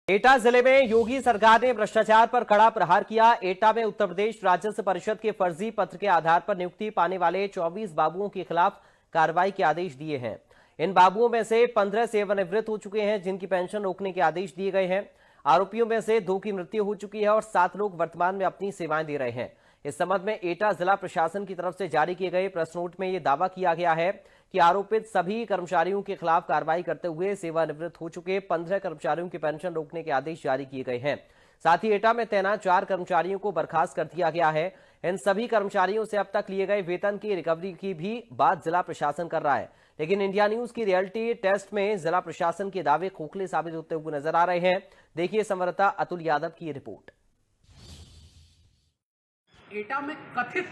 एटा जिले में योगी सरकार ने भ्रष्टाचार पर कड़ा प्रहार किया। एटा में उत्तर प्रदेश राजस्व परिषद के फर्जी पत्र के आधार पर नियुक्ति पाने वाले 24 बाबुओं के खिलाफ कार्रवाई के आदेश दिए हैं। इन बाबुओं में से 15 सेवानिवृत्त हो चुके हैं, जिनकी पेंशन रोकने के आदेश दिए गए हैं। आरोपियों में से 2 की मृत्यु हो चुकी है और 7 लोग वर्तमान में अपनी सेवाएं दे रहे हैं। इस संबंध में एटा जिला प्रशासन की तरफ से जारी किए गए प्रेस नोट में यह दावा किया गया है कि आरोपित सभी कर्मचारियों के खिलाफ कार्रवाई करते हुए सेवानिवृत्त हो चुके 15 कर्मचारियों की पेंशन रोकने के आदेश जारी किए गए हैं। साथ ही एटा में तैनात 4 कर्मचारियों को बर्खास्त कर दिया गया है। इन सभी कर्मचारियों से अब तक लिए गए वेतन की रिकवरी की भी बात जिला प्रशासन कर रहा है, लेकिन इंडिया न्यूज की रियलिटी टेस्ट में जिला प्रशासन के दावे खोखले साबित होते हुए नजर आ रहे हैं। देखिए संवाददाता अतुल यादव की रिपोर्ट। एटा में कथित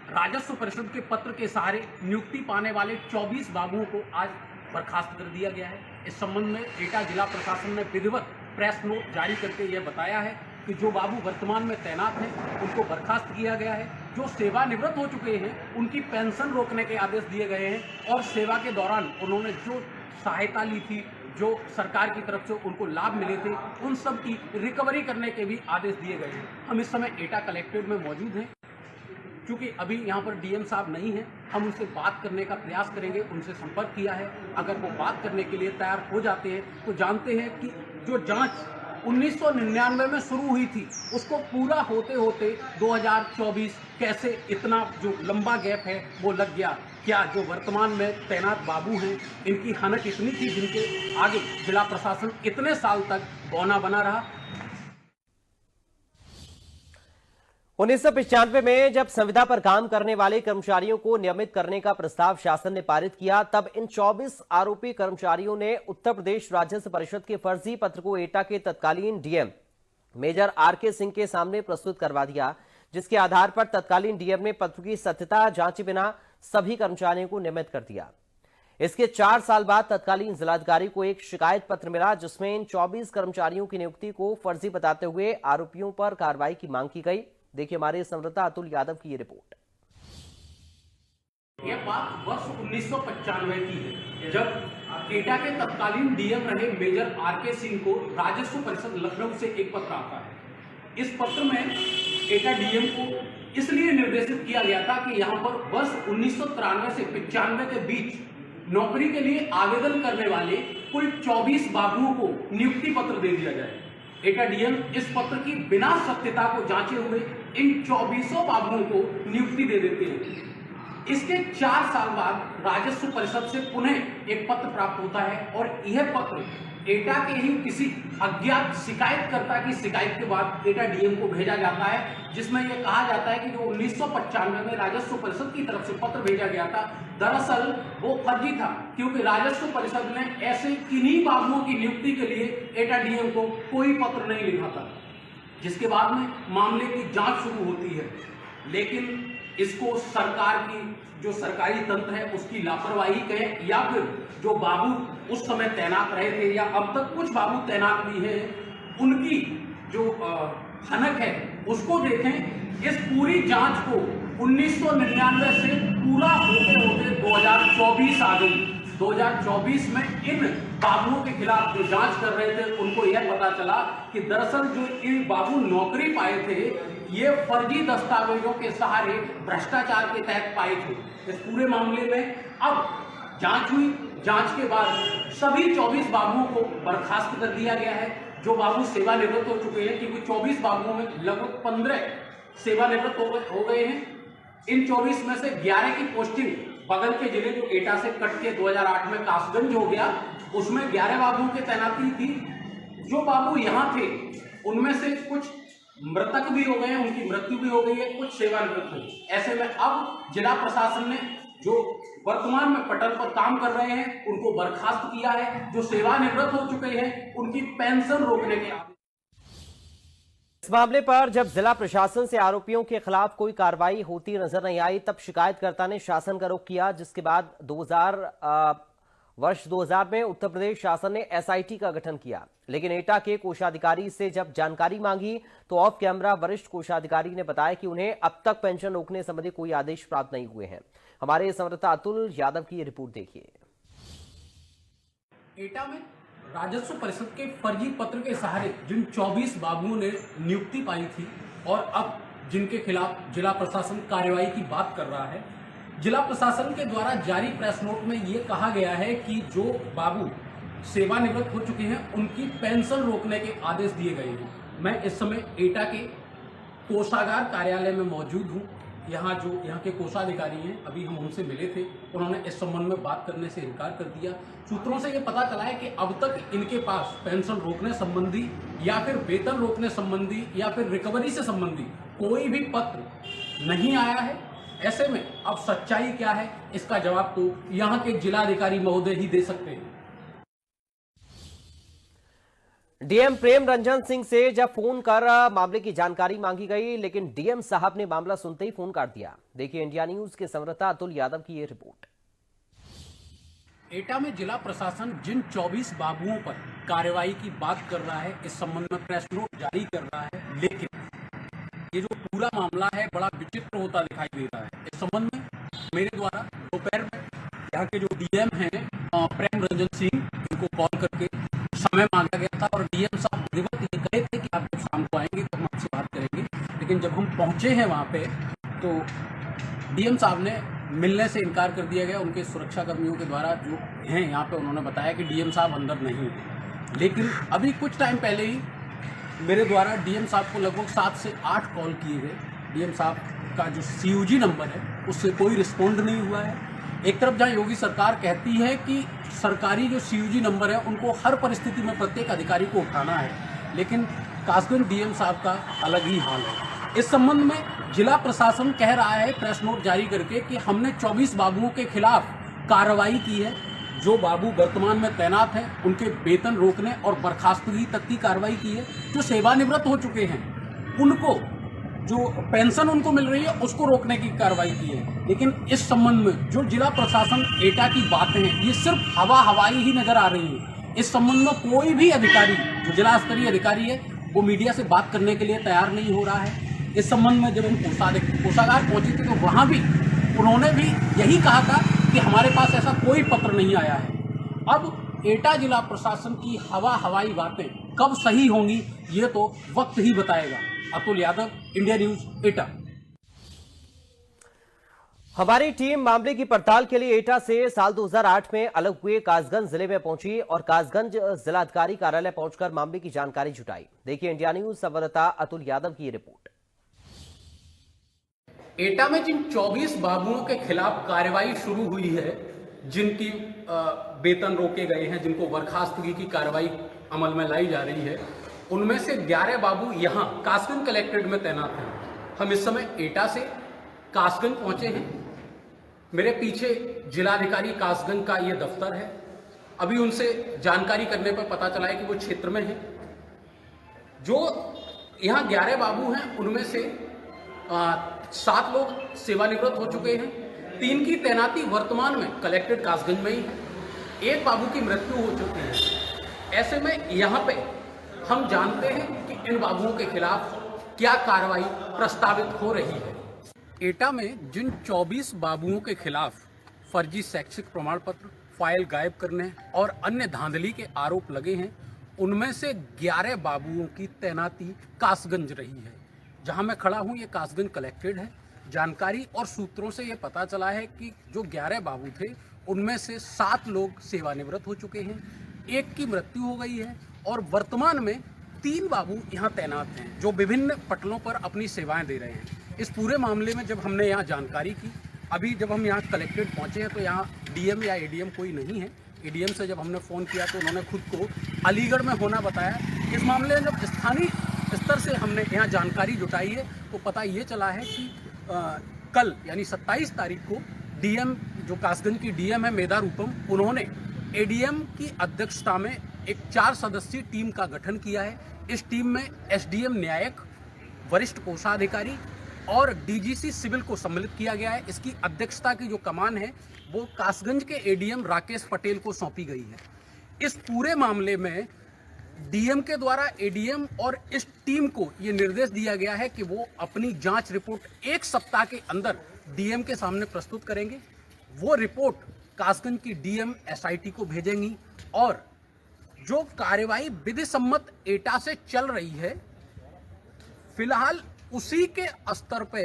राजस्व परिषद के पत्र के सहारे नियुक्ति पाने वाले 24 बाबुओं को आज बर्खास्त कर दिया गया है। इस संबंध में एटा जिला प्रशासन ने विधिवत प्रेस नोट जारी करके यह बताया है कि जो बाबू वर्तमान में तैनात हैं उनको बर्खास्त किया गया है। जो सेवानिवृत्त हो चुके हैं उनकी पेंशन रोकने के आदेश दिए गए हैं और सेवा के दौरान उन्होंने जो सहायता ली थी, जो सरकार की तरफ से उनको लाभ मिले थे, उन सब की रिकवरी करने के भी आदेश दिए गए हैं। हम इस समय एटा कलेक्ट्रेट में मौजूद हैं। क्योंकि अभी यहाँ पर डीएम साहब नहीं हैं, हम उनसे बात करने का प्रयास करेंगे। उनसे संपर्क किया है, अगर वो बात करने के लिए तैयार हो जाते हैं तो जानते हैं कि जो जांच 1999 में शुरू हुई थी उसको पूरा होते होते 2024 कैसे इतना जो लंबा गैप है वो लग गया। क्या जो वर्तमान में तैनात बाबू हैं इनकी हनक इतनी थी जिनके आगे जिला प्रशासन इतने साल तक बौना बना रहा। 1995 में जब संविदा पर काम करने वाले कर्मचारियों को नियमित करने का प्रस्ताव शासन ने पारित किया, तब इन 24 आरोपी कर्मचारियों ने उत्तर प्रदेश राजस्व परिषद के फर्जी पत्र को एटा के तत्कालीन डीएम मेजर आरके सिंह के सामने प्रस्तुत करवा दिया, जिसके आधार पर तत्कालीन डीएम ने पत्र की सत्यता जांचे बिना सभी कर्मचारियों को नियमित कर दिया। इसके 4 साल बाद तत्कालीन जिलाधिकारी को एक शिकायत पत्र मिला, जिसमें इन 24 कर्मचारियों की नियुक्ति को फर्जी बताते हुए आरोपियों पर कार्रवाई की मांग की गई। देखिए हमारे संवाददाता अतुल यादव की ये रिपोर्ट। यह बात वर्ष 1995 की है, जब एटा के तत्कालीन डीएम रहे मेजर आरके सिंह को राजस्व परिषद लखनऊ से एक पत्र आता है। इस पत्र में एटा डीएम को इसलिए निर्देशित किया गया था कि यहां पर वर्ष 1993 से 95 के बीच नौकरी के लिए आवेदन करने वाले कुल 24 बाबुओं को नियुक्ति पत्र दे दिया जाए। एटा डीएम इस पत्र की बिना सत्यता को जांचे हुए इन 24 बाबुओं को नियुक्ति दे देते हैं। इसके 4 साल बाद राजस्व परिषद से पुनः एक पत्र प्राप्त होता है और यह पत्र एटा के ही किसी अज्ञात शिकायतकर्ता की शिकायत के बाद एटा डीएम को भेजा जाता है, जिसमें यह कहा जाता है कि जो 1995 में राजस्व परिषद की तरफ से पत्र भेजा गया था, दरअसल वो फर्जी था, क्योंकि राजस्व परिषद ने ऐसे किन्हीं बाबुओं की नियुक्ति के लिए एटा डीएम को कोई पत्र नहीं लिखा था। जिसके बाद में मामले की जांच शुरू होती है, लेकिन इसको सरकार की जो सरकारी तंत्र है उसकी लापरवाही कहें या फिर जो बाबू उस समय तैनात रहे थे या अब तक कुछ बाबू तैनात भी हैं, उनकी जो हनक है उसको देखें। इस पूरी जांच को 1999 से पूरा होते होते 2024 आ गई। 2024 में इन बाबुओं के खिलाफ जो जांच कर रहे थे उनको यह पता चला कि दरअसल जो इन बाबू नौकरी पाए थे ये फर्जी दस्तावेजों के सहारे भ्रष्टाचार के तहत पाए थे। इस पूरे मामले में अब जांच हुई, जांच के बाद सभी 24 बाबुओं को बर्खास्त कर दिया गया है। जो बाबू सेवानिवृत्त हो चुके हैं, क्योंकि 24 बाबुओं में लगभग 15 सेवानिवृत्त हो गए हैं। इन 24 में से 11 की पोस्टिंग बगल के जिले जो एटा से कट के 2008 में कासगंज हो गया, उसमें 11 बाबुओं की तैनाती थी। जो बाबू यहाँ थे उनमें से कुछ मृतक भी हो गए हैं, उनकी मृत्यु भी हो गई है, कुछ सेवानिवृत्त हुई। ऐसे में अब जिला प्रशासन ने जो वर्तमान में पटल पर काम कर रहे हैं उनको बर्खास्त किया है। जो सेवानिवृत्त हो चुके हैं उनकी पेंशन रोकने के आदेश। इस मामले पर जब जिला प्रशासन से आरोपियों के खिलाफ कोई कार्रवाई होती नजर नहीं आई, तब शिकायतकर्ता ने शासन का रुख किया, जिसके बाद वर्ष 2000 में उत्तर प्रदेश शासन ने एसआईटी का गठन किया। लेकिन एटा के कोषाधिकारी से जब जानकारी मांगी तो ऑफ कैमरा वरिष्ठ कोषाधिकारी ने बताया कि उन्हें अब तक पेंशन रोकने संबंधी कोई आदेश प्राप्त नहीं हुए हैं। हमारे संवाददाता अतुल यादव की रिपोर्ट देखिए। एटा में राजस्व परिषद के फर्जी पत्र के सहारे जिन 24 बाबुओं ने नियुक्ति पाई थी और अब जिनके खिलाफ जिला प्रशासन कार्रवाई की बात कर रहा है, जिला प्रशासन के द्वारा जारी प्रेस नोट में ये कहा गया है कि जो बाबू सेवानिवृत्त हो चुके हैं उनकी पेंशन रोकने के आदेश दिए गए हैं। मैं इस समय एटा के कोषागार कार्यालय में मौजूद हूँ। यहाँ के कोषाधिकारी हैं, अभी हम उनसे मिले थे, उन्होंने इस संबंध में बात करने से इनकार कर दिया। सूत्रों से ये पता चला है कि अब तक इनके पास पेंशन रोकने संबंधी या फिर वेतन रोकने संबंधी या फिर रिकवरी से संबंधी कोई भी पत्र नहीं आया है। ऐसे में अब सच्चाई क्या है, इसका जवाब तो यहाँ के जिलाधिकारी महोदय ही दे सकते हैं। डीएम प्रेम रंजन सिंह से जब फोन कर मामले की जानकारी मांगी गई, लेकिन डीएम साहब ने मामला सुनते ही फोन काट दिया। देखिए इंडिया न्यूज के संवाददाता अतुल यादव की ये रिपोर्ट। एटा में जिला प्रशासन जिन 24 बाबुओं पर कार्रवाई की बात कर रहा है, इस संबंध में प्रेस नोट जारी कर रहा है, लेकिन ये जो पूरा मामला है बड़ा विचित्र होता दिखाई दे रहा है। इस संबंध में मेरे द्वारा दोपहर में यहाँ के जो डीएम हैं प्रेम रंजन सिंह, इनको कॉल करके समय मांगा गया था और डीएम साहब विधिवत ये कहे थे कि आप जब शाम को आएंगे तो हम आपसे बात करेंगे। लेकिन जब हम पहुंचे हैं वहाँ पे तो डीएम साहब ने मिलने से इनकार कर दिया गया। उनके सुरक्षा कर्मियों के द्वारा जो हैं यहाँ पे, उन्होंने बताया कि डीएम साहब अंदर नहीं है। लेकिन अभी कुछ टाइम पहले ही मेरे द्वारा डीएम साहब को लगभग 7 से 8 कॉल किए गए। डीएम साहब का जो CUG नंबर है उससे कोई रिस्पॉन्ड नहीं हुआ है। एक तरफ जहाँ योगी सरकार कहती है कि सरकारी जो CUG नंबर है उनको हर परिस्थिति में प्रत्येक अधिकारी को उठाना है, लेकिन कासगंज डीएम साहब का अलग ही हाल है। इस संबंध में जिला प्रशासन कह रहा है प्रेस नोट जारी करके कि हमने 24 बाबुओं के खिलाफ कार्रवाई की है। जो बाबू वर्तमान में तैनात हैं उनके वेतन रोकने और बर्खास्तगी तक की कार्रवाई की है। जो सेवानिवृत्त हो चुके हैं उनको जो पेंशन उनको मिल रही है उसको रोकने की कार्रवाई की है। लेकिन इस संबंध में जो जिला प्रशासन एटा की बातें हैं ये सिर्फ हवाई ही नजर आ रही है। इस संबंध में कोई भी अधिकारी, जो जिला स्तरीय अधिकारी है, वो मीडिया से बात करने के लिए तैयार नहीं हो रहा है। इस संबंध में जब हम कोषागार पहुंचे थे तो वहां भी उन्होंने भी यही कहा था कि हमारे पास ऐसा कोई पत्र नहीं आया है। अब एटा जिला प्रशासन की हवाई बातें कब सही होंगी ये तो वक्त ही बताएगा। अतुल यादव, इंडिया न्यूज, एटा। हमारी टीम मामले की पड़ताल के लिए एटा से साल 2008 में अलग हुए कासगंज जिले में पहुंची और कासगंज जिलाधिकारी कार्यालय पहुंचकर मामले की जानकारी जुटाई। देखिए इंडिया न्यूज संवाददाता अतुल यादव की रिपोर्ट। एटा में जिन 24 बाबुओं के खिलाफ कार्रवाई शुरू हुई है, जिनकी वेतन रोके गए हैं, जिनको बर्खास्तगी की कार्रवाई अमल में लाई जा रही है, उनमें से 11 बाबू यहाँ कासगंज कलेक्ट्रेट में तैनात हैं। हम इस समय एटा से कासगंज पहुंचे हैं। मेरे पीछे जिलाधिकारी कासगंज का ये दफ्तर है। अभी उनसे जानकारी करने पर पता चला है कि वो क्षेत्र में है। जो यहाँ 11 बाबू हैं उनमें से 7 लोग सेवानिवृत्त हो चुके हैं। 3 की तैनाती वर्तमान में कलेक्ट्रेट कासगंज में ही है। 1 बाबू की मृत्यु हो चुकी है। ऐसे में यहाँ पे हम जानते हैं कि इन बाबुओं के खिलाफ क्या कार्रवाई प्रस्तावित हो रही है। एटा में जिन 24 बाबुओं के खिलाफ फर्जी शैक्षिक प्रमाण पत्र, फाइल गायब करने और अन्य धांधली के आरोप लगे हैं, उनमें से 11 बाबुओं की तैनाती कासगंज रही है। जहां मैं खड़ा हूं ये कासगंज कलेक्ट्रेट है। जानकारी और सूत्रों से ये पता चला है कि जो 11 बाबू थे उनमें से 7 लोग सेवानिवृत्त हो चुके हैं, 1 की मृत्यु हो गई है और वर्तमान में 3 बाबू यहाँ तैनात हैं जो विभिन्न पटलों पर अपनी सेवाएं दे रहे हैं। इस पूरे मामले में जब हमने यहाँ जानकारी की, अभी जब हम यहाँ कलेक्ट्रेट पहुँचे हैं तो यहाँ डीएम या एडीएम कोई नहीं है। एडीएम से जब हमने फ़ोन किया तो उन्होंने खुद को अलीगढ़ में होना बताया। इस मामले में जब स्थानीय स्तर से हमने यहाँ जानकारी जुटाई है तो पता ये चला है कि कल यानी 27 तारीख को डीएम, जो कासगंज की डीएम है मेधा रूपम, उन्होंने एडीएम की अध्यक्षता में एक 4 सदस्यीय टीम का गठन किया है। इस टीम में एसडीएम न्यायिक, वरिष्ठ कोषाधिकारी और डीजीसी सिविल को सम्मिलित किया गया है। इसकी अध्यक्षता की जो कमान है वो कासगंज के एडीएम राकेश पटेल को सौंपी गई है। इस पूरे मामले में डीएम के द्वारा एडीएम और इस टीम को ये निर्देश दिया गया है कि वो अपनी जांच रिपोर्ट 1 सप्ताह के अंदर डीएम के सामने प्रस्तुत करेंगे। वो रिपोर्ट कासगंज की डीएम एसआईटी को भेजेंगी और जो कार्यवाही विधि सम्मत एटा से चल रही है, फिलहाल उसी के स्तर पे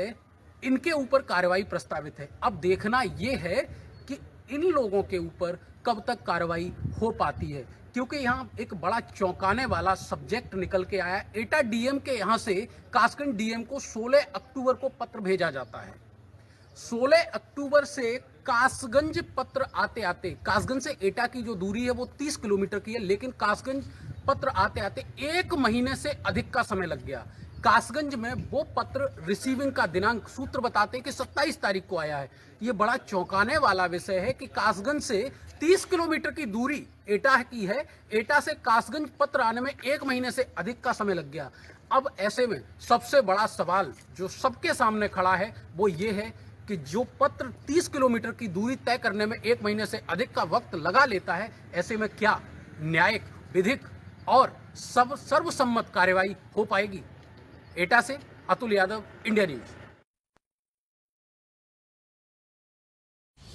इनके ऊपर कार्रवाई प्रस्तावित है। अब देखना यह है कि इन लोगों के ऊपर कब तक कार्रवाई हो पाती है, क्योंकि यहाँ एक बड़ा चौंकाने वाला सब्जेक्ट निकल के आया। एटा डीएम के यहाँ से कासगंज डीएम को 16 अक्टूबर को पत्र भेजा जाता है। 16 अक्टूबर से कासगंज पत्र आते आते, कासगंज से एटा की जो दूरी है वो 30 किलोमीटर की है, लेकिन कासगंज पत्र आते आते 1 महीने से अधिक का समय लग गया। कासगंज में वो पत्र रिसीविंग का दिनांक सूत्र बताते हैं कि 27 तारीख को आया है। ये बड़ा चौंकाने वाला विषय है कि कासगंज से 30 किलोमीटर की दूरी एटा की है, एटा से कासगंज पत्र आने में 1 महीने से अधिक का समय लग गया। अब ऐसे में सबसे बड़ा सवाल जो सबके सामने खड़ा है वो ये है कि जो पत्र 30 किलोमीटर की दूरी तय करने में 1 महीने से अधिक का वक्त लगा लेता है, ऐसे में क्या न्यायिक, विधिक और सर्वसम्मत कार्यवाही हो पाएगी? एटा से अतुल यादव, इंडिया न्यूज।